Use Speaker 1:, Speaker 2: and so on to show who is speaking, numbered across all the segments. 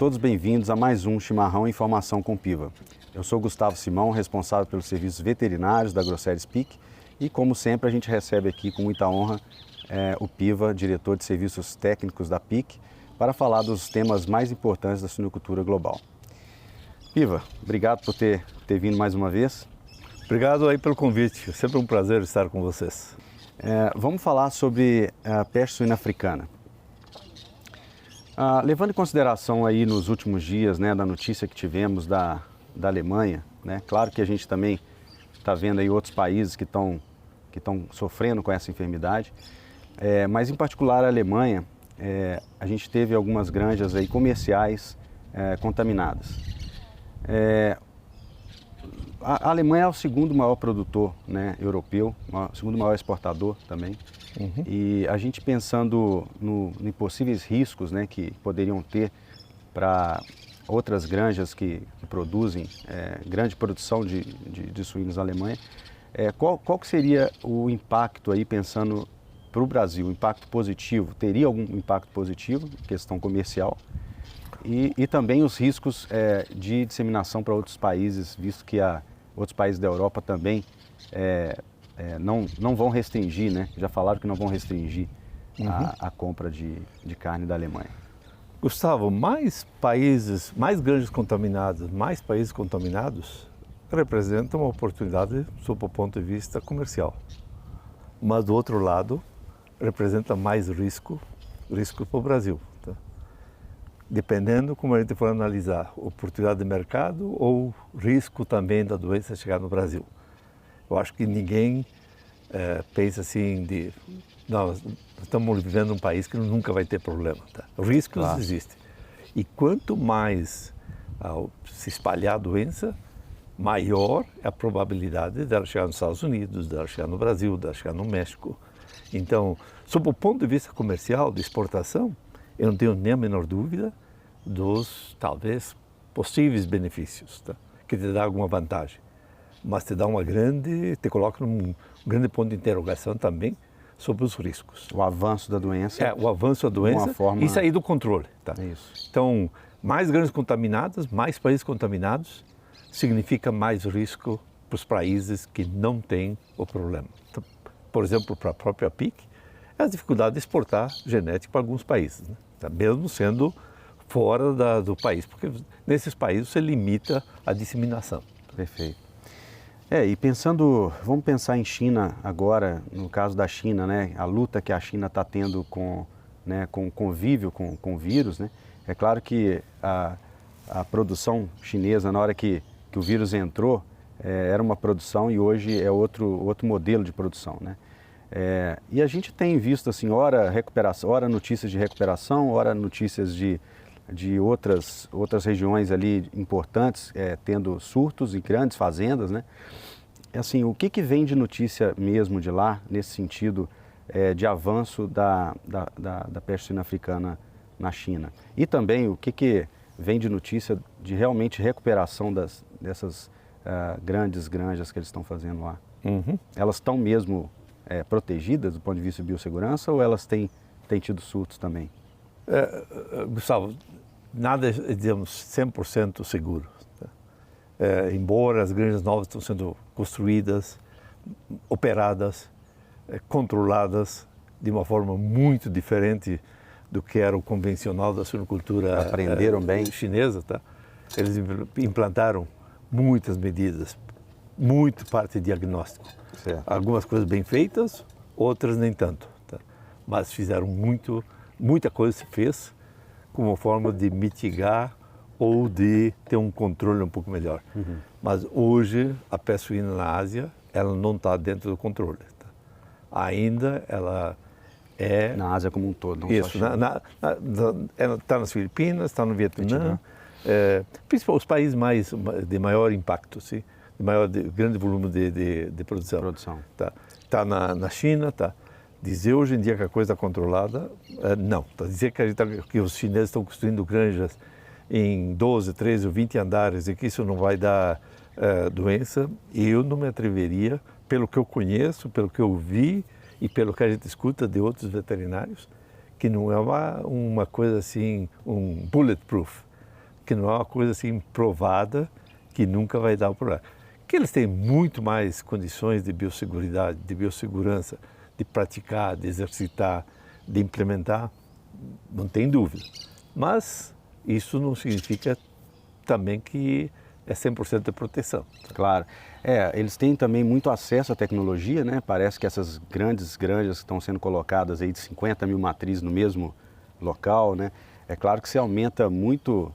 Speaker 1: todos bem-vindos a mais um Chimarrão Informação com Piva. Eu sou Gustavo Simão, responsável pelos serviços veterinários da Grosseries Peak e, como sempre, a gente recebe aqui com muita honra o Piva, diretor de serviços técnicos da Peak, para falar dos temas mais importantes da suinocultura global. Piva, obrigado por ter vindo mais uma vez.
Speaker 2: Obrigado aí pelo convite, sempre um prazer estar com vocês.
Speaker 1: Vamos falar sobre a peste suína africana. Levando em consideração aí nos últimos dias, da notícia que tivemos da Alemanha, claro que a gente também está vendo aí outros países que estão sofrendo com essa enfermidade, mas em particular a Alemanha, a gente teve algumas granjas aí comerciais contaminadas. A Alemanha é o segundo maior produtor europeu, o segundo maior exportador também. Uhum. E a gente pensando em possíveis riscos que poderiam ter para outras granjas que produzem grande produção de suínos na Alemanha, qual que seria o impacto aí pensando para o Brasil, o impacto positivo? Teria algum impacto positivo, questão comercial? E também os riscos de disseminação para outros países, visto que outros países da Europa também não vão restringir, já falaram que não vão restringir a compra de carne da Alemanha.
Speaker 2: Gustavo, mais granjas contaminadas, mais países contaminados, representam uma oportunidade sob o ponto de vista comercial. Mas, do outro lado, representa mais risco para o Brasil. Tá? Dependendo como a gente for analisar, oportunidade de mercado ou risco também da doença chegar no Brasil. Eu acho que ninguém pensa assim nós estamos vivendo um país que nunca vai ter problema. Tá? Riscos existem. E quanto mais se espalhar a doença, maior é a probabilidade dela chegar nos Estados Unidos, dela chegar no Brasil, dela chegar no México. Então, sob o ponto de vista comercial, de exportação, eu não tenho nem a menor dúvida dos, talvez, possíveis benefícios, tá? Que te dá alguma vantagem. Mas te coloca num grande ponto de interrogação também sobre os riscos.
Speaker 1: O avanço da doença.
Speaker 2: O avanço da doença e sair do controle. Tá?
Speaker 1: Isso.
Speaker 2: Então, mais granjas contaminadas, mais países contaminados, significa mais risco para os países que não têm o problema. Então, por exemplo, para a própria PIC, é a dificuldade de exportar genética para alguns países, tá? Mesmo sendo fora do país, porque nesses países você limita a disseminação.
Speaker 1: Perfeito. E vamos pensar em China agora, no caso da China, a luta que a China está tendo com o convívio com o vírus, É claro que a produção chinesa, na hora que o vírus entrou, era uma produção e hoje é outro modelo de produção, e a gente tem visto assim, ora notícias de recuperação, ora notícias de outras regiões ali importantes tendo surtos e grandes fazendas, Assim, o que vem de notícia mesmo de lá, nesse sentido de avanço da peste suína africana na China? E também o que vem de notícia de realmente recuperação dessas grandes granjas que eles estão fazendo lá?
Speaker 2: Uhum.
Speaker 1: Elas estão mesmo protegidas do ponto de vista de biossegurança ou elas têm tido surtos também?
Speaker 2: Gustavo, nada é, digamos, 100% seguro. Tá? Embora as granjas novas estão sendo construídas, operadas, controladas de uma forma muito diferente do que era o convencional da suinocultura
Speaker 1: aprenderam bem
Speaker 2: chinesa, tá? Eles implantaram muitas medidas, muito parte de diagnóstico.
Speaker 1: Certo.
Speaker 2: Algumas coisas bem feitas, outras nem tanto. Tá? Mas muita coisa se fez como forma de mitigar ou de ter um controle um pouco melhor. Uhum. Mas hoje a peste suína na Ásia, ela não está dentro do controle. Tá? Ainda ela é...
Speaker 1: Na Ásia como um todo, não
Speaker 2: isso,
Speaker 1: só China.
Speaker 2: Ela está nas Filipinas, está no Vietnã, principalmente os países de maior impacto, sim? de grande volume de produção. Tá na China, tá? Dizer hoje em dia que a coisa está controlada, não. Dizer que os chineses estão construindo granjas em 12, 13 ou 20 andares e que isso não vai dar doença, eu não me atreveria, pelo que eu conheço, pelo que eu vi e pelo que a gente escuta de outros veterinários, que não é uma coisa assim, um bulletproof. que não é uma coisa assim provada, que nunca vai dar o problema. Que eles têm muito mais condições de biosseguridade, de biossegurança, de praticar, de exercitar, de implementar, não tem dúvida. Mas isso não significa também que é 100% de proteção.
Speaker 1: Claro. Eles têm também muito acesso à tecnologia, né? Parece que essas grandes granjas que estão sendo colocadas aí de 50 mil matrizes no mesmo local, né? É claro que você aumenta muito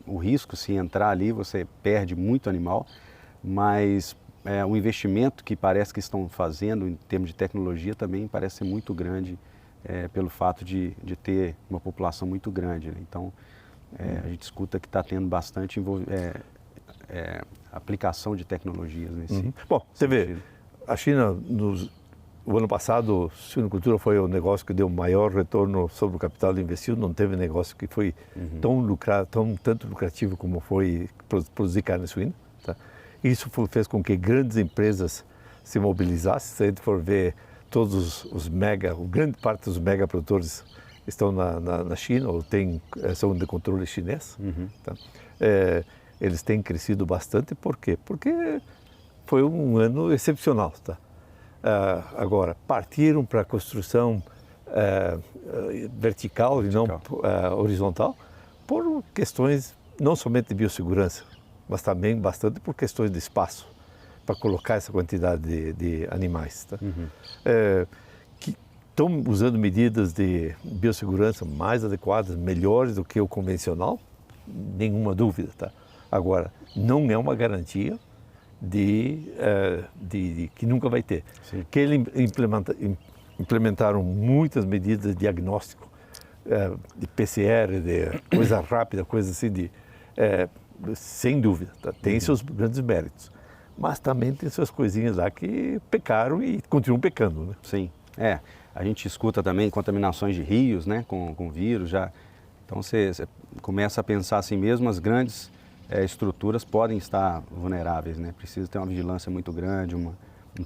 Speaker 1: o risco, se entrar ali você perde muito animal, mas o investimento que parece que estão fazendo em termos de tecnologia também parece ser muito grande pelo fato de ter uma população muito grande, né? Então, a gente escuta que está tendo bastante aplicação de tecnologias nesse
Speaker 2: Bom, você vê, a China, o ano passado, a suinocultura foi o negócio que deu maior retorno sobre o capital investido, não teve negócio que foi tanto lucrativo como foi produzir carne suína. Tá? Isso fez com que grandes empresas se mobilizassem. Se a gente for ver todos grande parte dos mega produtores estão na China ou são de controle chinês. Tá? Eles têm crescido bastante, por quê? Porque foi um ano excepcional. Tá? Agora, partiram para a construção vertical e não horizontal por questões não somente de biossegurança, mas também bastante por questões de espaço para colocar essa quantidade de animais. Tá? Que estão usando medidas de biossegurança mais adequadas, melhores do que o convencional, nenhuma dúvida. Tá? Agora, não é uma garantia de que nunca vai ter.
Speaker 1: Sim.
Speaker 2: Que eles implementaram muitas medidas de diagnóstico, de PCR, de coisa rápida, coisa assim, sem dúvida, tá? Tem seus grandes méritos. Mas também tem suas coisinhas lá que pecaram e continuam pecando, né?
Speaker 1: Sim, a gente escuta também contaminações de rios, né, com vírus já. Então você começa a pensar assim mesmo, as grandes estruturas podem estar vulneráveis, né? Precisa ter uma vigilância muito grande, um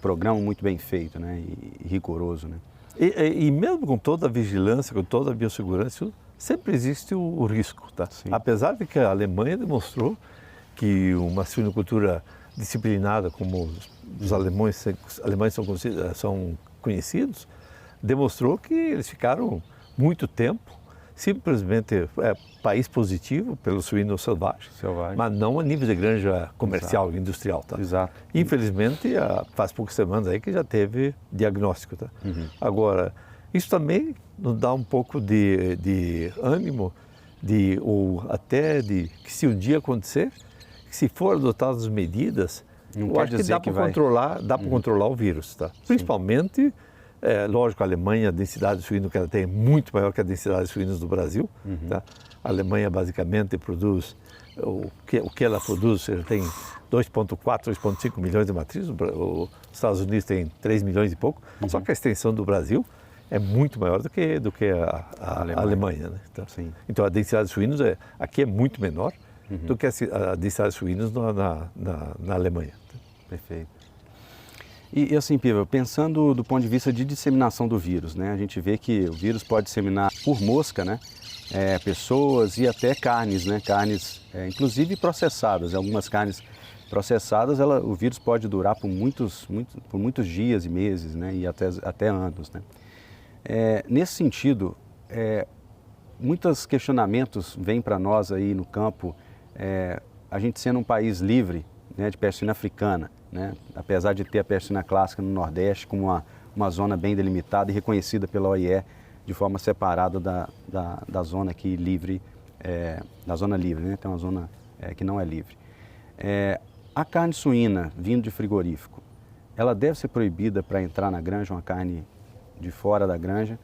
Speaker 1: programa muito bem feito, né, e rigoroso, né?
Speaker 2: E mesmo com toda a vigilância, com toda a biossegurança, sempre existe o risco, tá?
Speaker 1: Sim.
Speaker 2: Apesar de que a Alemanha demonstrou que uma suinocultura disciplinada, como os alemães são conhecidos, demonstrou que eles ficaram muito tempo simplesmente país positivo pelo suíno selvagem, mas não a nível de granja comercial,
Speaker 1: Exato.
Speaker 2: Industrial. Tá?
Speaker 1: Exato.
Speaker 2: Infelizmente, faz poucas semanas aí que já teve diagnóstico. Tá? Agora, isso também nos dá um pouco de ânimo, ou até de que se um dia acontecer, que se for adotadas medidas, eu acho que dá para controlar o vírus. Tá? Principalmente, lógico, a Alemanha, a densidade de suíno que ela tem é muito maior que a densidade de suínos do Brasil. Tá? A Alemanha basicamente produz, o que ela produz, ela tem 2,4, 2,5 milhões de matrizes, os Estados Unidos tem 3 milhões e pouco, só que a extensão do Brasil é muito maior do que a Alemanha. Né? Então a densidade de suínos aqui é muito menor do que a densidade de suínos na Alemanha.
Speaker 1: Perfeito. E assim, Piva, pensando do ponto de vista de disseminação do vírus, né? A gente vê que o vírus pode disseminar por mosca, né? Pessoas e até carnes, né? Carnes, inclusive processadas. Algumas carnes processadas, o vírus pode durar por muitos dias e meses, né? E até anos, né? Nesse sentido, muitos questionamentos vêm para nós aí no campo, a gente sendo um país livre, né, de peste suína africana, né, apesar de ter a peste suína clássica no Nordeste como uma zona bem delimitada e reconhecida pela OIE de forma separada da zona aqui livre, da zona livre, né, tem uma zona que não é livre. A carne suína vindo de frigorífico, ela deve ser proibida para entrar na granja, uma carne de fora da granja?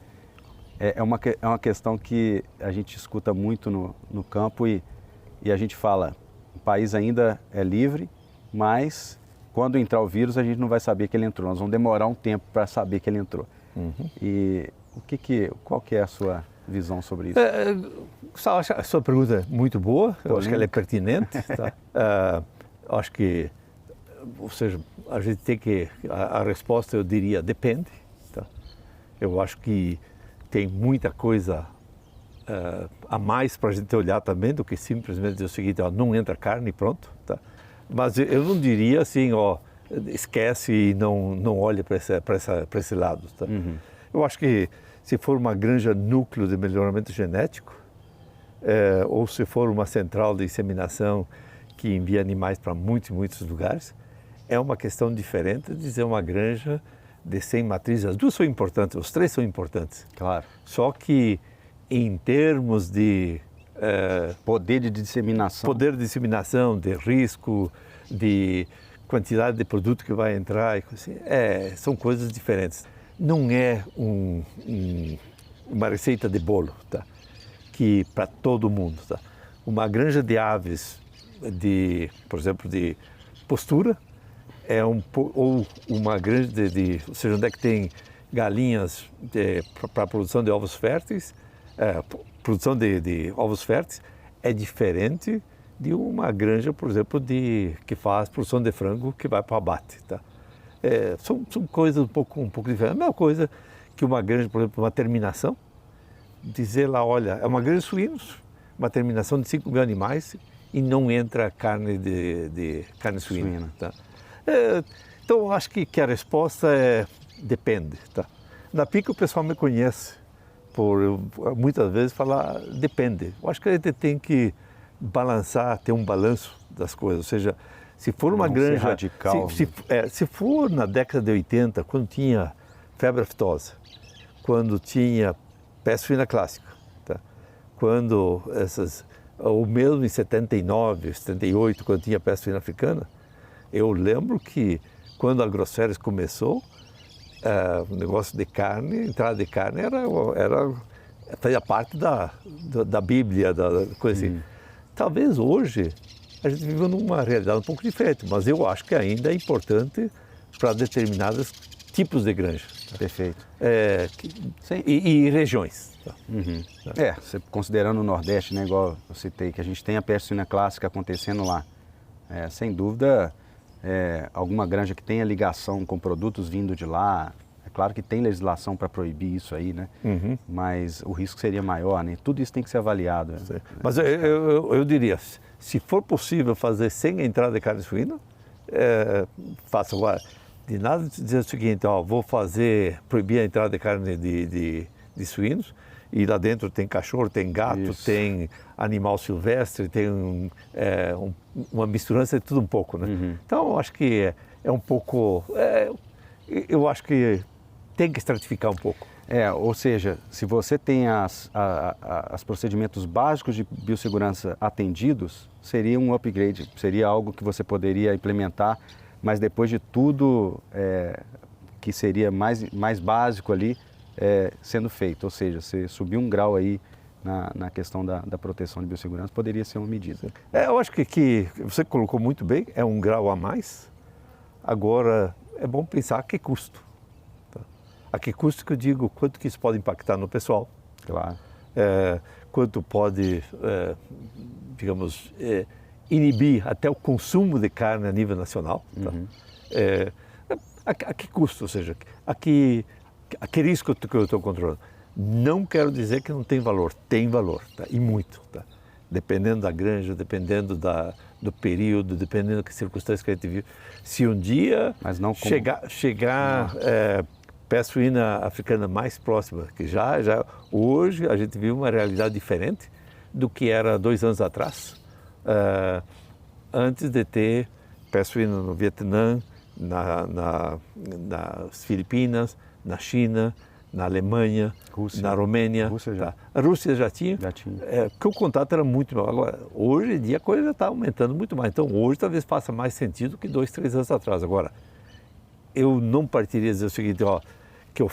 Speaker 1: É uma questão que a gente escuta muito no campo e a gente fala, o país ainda é livre, mas quando entrar o vírus a gente não vai saber que ele entrou, nós vamos demorar um tempo para saber que ele entrou. E qual que é a sua visão sobre isso?
Speaker 2: A sua pergunta é muito boa, eu acho que ela é pertinente. Tá? Acho que, ou seja, a gente tem que, a resposta eu diria depende. Tá? Eu acho que tem muita coisa a mais para a gente olhar também do que simplesmente dizer o seguinte, ó, não entra carne e pronto, tá? Mas eu não diria assim, ó, esquece e não olha para esse lado, tá? Eu acho que se for uma granja núcleo de melhoramento genético, ou se for uma central de inseminação que envia animais para muitos lugares, é uma questão diferente de dizer uma granja de 100 matrizes. As duas são importantes, os três são importantes.
Speaker 1: Claro.
Speaker 2: Só que em termos de
Speaker 1: poder de disseminação,
Speaker 2: de risco, de quantidade de produto que vai entrar, assim, são coisas diferentes. Não é uma receita de bolo, tá? Que para todo mundo, tá? Uma granja de aves, por exemplo, de postura, ou uma granja ou seja, onde é que tem galinhas para produção de ovos férteis, produção de ovos férteis, é diferente de uma granja, por exemplo, que faz produção de frango que vai para o abate, tá? São coisas um pouco diferentes. A mesma coisa que uma granja, por exemplo, uma terminação, dizer lá, olha, é uma granja de suínos, uma terminação de 5 mil animais e não entra carne de carne suína. Tá? Então, eu acho que a resposta depende. Tá? Na PIC o pessoal me conhece por muitas vezes falar depende. Eu acho que a gente tem que balançar, ter um balanço das coisas, ou seja, se for uma granja
Speaker 1: radical,
Speaker 2: se for na década de 80, quando tinha febre aftosa, quando tinha peste suína clássica, tá? Quando ou mesmo em 79, 78, quando tinha peste suína africana, eu lembro que quando a AgroSéries começou, o negócio de carne, entrada de carne fazia parte da Bíblia, da coisa assim. Talvez hoje a gente vive numa realidade um pouco diferente, mas eu acho que ainda é importante para determinados tipos de granja. Tá?
Speaker 1: Perfeito.
Speaker 2: E regiões. Tá?
Speaker 1: Você considerando o Nordeste, né, igual eu citei, que a gente tem a peste suína clássica acontecendo lá. Sem dúvida, alguma granja que tenha ligação com produtos vindo de lá, é claro que tem legislação para proibir isso aí, né? Mas o risco seria maior, né? Tudo isso tem que ser avaliado. Né?
Speaker 2: Mas eu diria, se for possível fazer sem entrada de carne suína, faça agora. De nada dizer o seguinte, ó, vou proibir a entrada de carne de suínos, e lá dentro tem cachorro, tem gato, isso, tem animal silvestre, tem uma misturança de tudo um pouco, né? Então, eu acho que é um pouco... eu acho que tem que estratificar um pouco.
Speaker 1: Ou seja, se você tem os procedimentos básicos de biossegurança atendidos, seria um upgrade, seria algo que você poderia implementar, mas depois de tudo que seria mais básico ali sendo feito. Ou seja, você subir um grau aí na questão da proteção de biossegurança poderia ser uma medida.
Speaker 2: Eu acho que você colocou muito bem, é um grau a mais. Agora, é bom pensar a que custo. Tá? A que custo que eu digo, quanto que isso pode impactar no pessoal.
Speaker 1: Claro.
Speaker 2: Quanto pode, digamos, inibir até o consumo de carne a nível nacional. Tá? A que custo, ou seja, a que risco que eu estou controlando. Não quero dizer que não tem valor, tá? E muito. Tá? Dependendo da granja, dependendo do período, dependendo das circunstâncias que a gente vive. Se um dia chegar peste suína africana mais próxima, que já hoje a gente vive uma realidade diferente do que era 2 anos atrás, antes de ter peste suína no Vietnã, nas Filipinas, na China, na Alemanha,
Speaker 1: Rússia.
Speaker 2: Na Romênia. A Rússia já tinha. Porque o contato era muito maior. Agora, hoje em dia a coisa já está aumentando muito mais. Então, hoje talvez faça mais sentido que 2, 3 anos atrás. Agora, eu não partiria dizer o seguinte, ó, que eu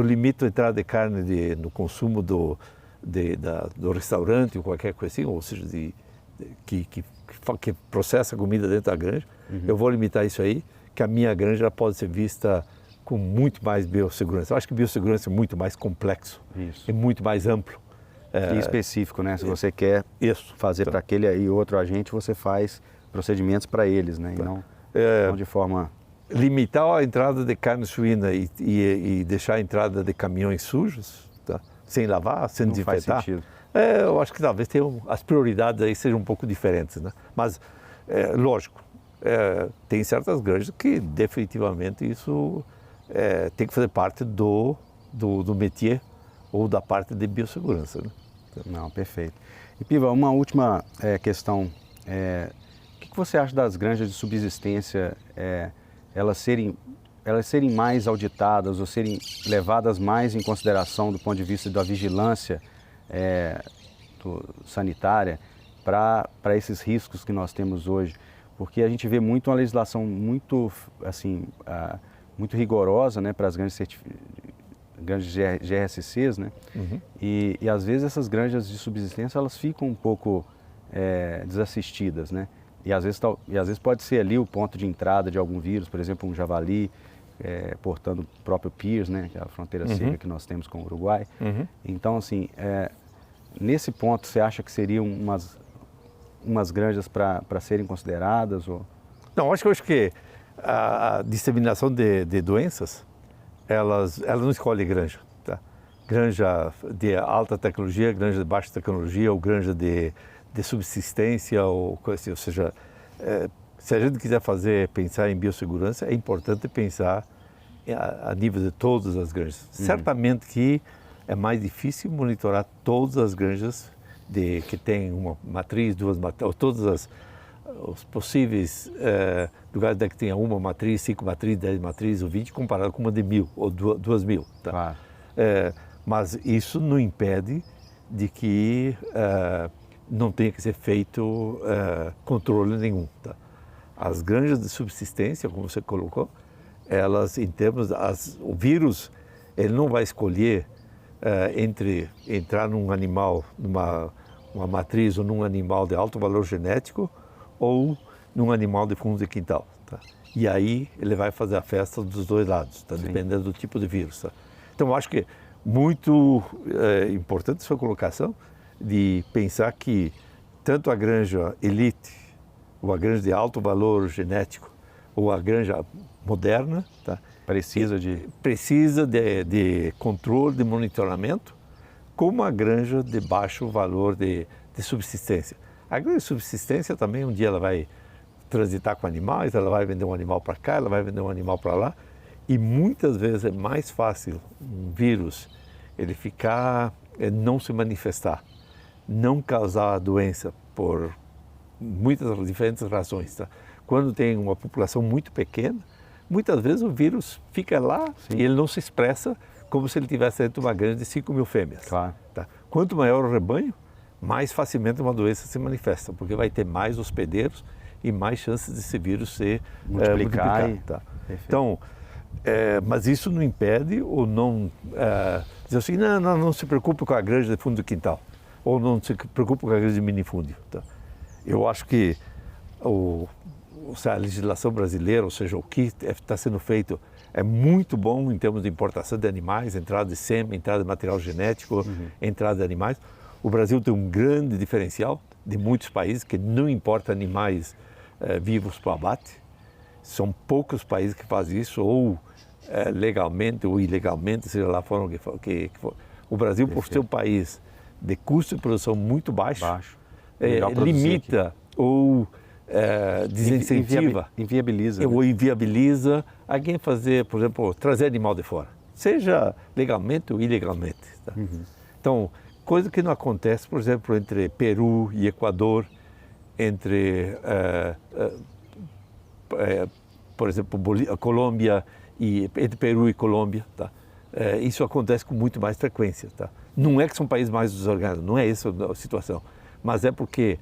Speaker 2: limito a entrada de carne no consumo do restaurante ou qualquer coisa assim, ou seja, que processa a comida dentro da granja. Eu vou limitar isso aí, que a minha granja pode ser vista com muito mais biossegurança. Eu acho que biossegurança é muito mais complexo, é muito mais amplo.
Speaker 1: E específico, né? Se você quer fazer para aquele e outro agente, você faz procedimentos para eles, né? E não de forma...
Speaker 2: Limitar a entrada de carne suína e deixar a entrada de caminhões sujos, tá? sem lavar, sem
Speaker 1: Não faz
Speaker 2: desinfetar.
Speaker 1: sentido.
Speaker 2: Eu acho que talvez as prioridades aí sejam um pouco diferentes, né? Mas, lógico, tem certas granjas que definitivamente isso tem que fazer parte do métier ou da parte de biossegurança, né?
Speaker 1: Não, perfeito. E Piva, uma última questão. O que você acha das granjas de subsistência, elas serem mais auditadas ou serem levadas mais em consideração do ponto de vista da vigilância sanitária para esses riscos que nós temos hoje? Porque a gente vê muito uma legislação muito, assim, muito rigorosa, né, para as granjas GRSCs, né?
Speaker 2: Uhum.
Speaker 1: E às vezes essas granjas de subsistência elas ficam um pouco desassistidas, né? E às vezes pode ser ali o ponto de entrada de algum vírus, por exemplo, um javali portando o próprio PIRS, né? Que é a fronteira seca que nós temos com o Uruguai.
Speaker 2: Uhum.
Speaker 1: Então, assim, nesse ponto, você acha que seriam umas granjas para serem consideradas? Ou...
Speaker 2: Não, acho que a disseminação de doenças, elas não escolhem granja, tá? Granja de alta tecnologia, granja de baixa tecnologia, ou granja de subsistência, ou seja, se a gente quiser pensar em biossegurança, é importante pensar a nível de todas as granjas. Certamente que é mais difícil monitorar todas as granjas que tem uma matriz, duas matrizes, ou todos os possíveis lugares que tenha uma matriz, 5 matrizes, 10 matrizes ou 20, comparado com uma de 1.000 ou 2.000. Tá?
Speaker 1: Claro.
Speaker 2: Mas isso não impede de que não tenha que ser feito controle nenhum. Tá? As granjas de subsistência, como você colocou, elas, em termos, o vírus, ele não vai escolher entre entrar num animal, uma matriz ou num animal de alto valor genético ou num animal de fundo de quintal. Tá? E aí ele vai fazer a festa dos dois lados, tá? Dependendo do tipo de vírus. Tá? Então eu acho que é muito importante sua colocação de pensar que tanto a granja elite, ou a granja de alto valor genético, ou a granja moderna, tá? Precisa de controle, de monitoramento, como a granja de baixo valor de subsistência. A granja de subsistência também, um dia ela vai transitar com animais, ela vai vender um animal para cá, ela vai vender um animal para lá, e muitas vezes é mais fácil um vírus ele não se manifestar, não causar a doença por muitas diferentes razões. Tá? Quando tem uma população muito pequena, muitas vezes o vírus fica lá e ele não se expressa como se ele tivesse dentro de uma granja de 5.000 fêmeas.
Speaker 1: Claro.
Speaker 2: Tá? Quanto maior o rebanho, mais facilmente uma doença se manifesta, porque vai ter mais hospedeiros e mais chances desse vírus se multiplicar. Tá? Então, mas isso não impede ou não dizer assim, não se preocupe com a granja de fundo do quintal, ou não se preocupe com a granja de minifúndio. Tá? Eu acho que a legislação brasileira, ou seja, o que está sendo feito é muito bom em termos de importação de animais, entrada de sêmen, entrada de material genético, entrada de animais. O Brasil tem um grande diferencial de muitos países que não importa animais vivos para o abate. São poucos países que fazem isso, ou legalmente ou ilegalmente, seja lá forma que for. O Brasil, por ser um país de custo de produção muito baixo. Limita ou desincentiva, inviabiliza alguém fazer, por exemplo, trazer animal de fora, seja legalmente ou ilegalmente. Tá? Então, coisa que não acontece, por exemplo, entre Peru e Equador, entre, por exemplo, Colômbia entre Peru e Colômbia. Tá? Isso acontece com muito mais frequência. Tá? Não é que são países mais desorganizados, não é essa a situação, mas é porque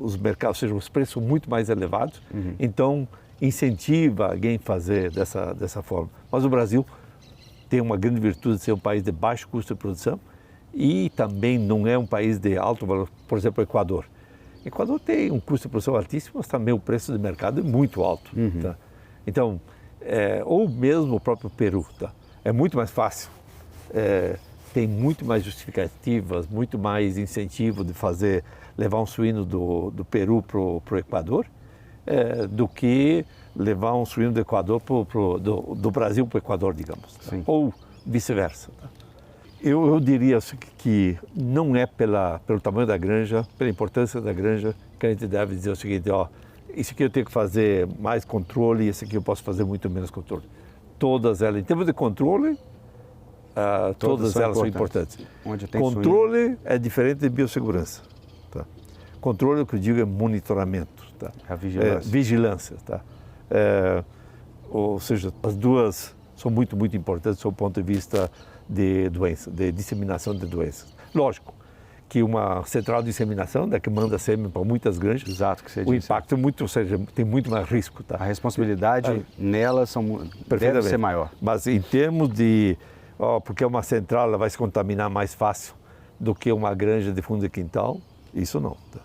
Speaker 2: os mercados, ou seja, os preços são muito mais elevados, então incentiva alguém a fazer dessa forma. Mas o Brasil tem uma grande virtude de ser um país de baixo custo de produção e também não é um país de alto valor, por exemplo, o Equador. O Equador tem um custo de produção altíssimo, mas também o preço de mercado é muito alto. Tá? Então, ou mesmo o próprio Peru, tá? É muito mais fácil, tem muito mais justificativas, muito mais incentivo de levar um suíno do Peru para o Equador, do que levar um suíno do Equador do Brasil para o Equador, digamos, tá? Ou vice-versa. Tá? Eu diria que não é pelo tamanho da granja, pela importância da granja, que a gente deve dizer o seguinte, ó, isso aqui eu tenho que fazer mais controle, isso aqui eu posso fazer muito menos controle. Todas elas, em termos de controle, todas elas são importantes.
Speaker 1: Onde tem
Speaker 2: controle é diferente de biossegurança. Tá? Controle, o que eu digo, é monitoramento. Tá?
Speaker 1: A vigilância.
Speaker 2: Vigilância. Tá? Ou seja, as duas são muito, muito importantes do ponto de vista de doença, de disseminação de doenças. Lógico que uma central de disseminação, que manda sêmen para muitas granjas,
Speaker 1: exato, que você
Speaker 2: o
Speaker 1: disse.
Speaker 2: Impacto é muito, ou seja, tem muito mais risco. Tá?
Speaker 1: A responsabilidade nelas deve ser maior.
Speaker 2: Mas em termos de, porque uma central ela vai se contaminar mais fácil do que uma granja de fundo de quintal, isso não. Tá?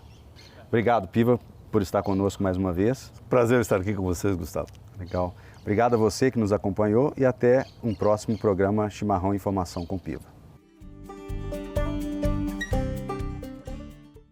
Speaker 1: Obrigado, Piva, por estar conosco mais uma vez.
Speaker 2: Prazer estar aqui com vocês, Gustavo.
Speaker 1: Legal. Obrigado a você que nos acompanhou e até um próximo programa Chimarrão Informação com Piva.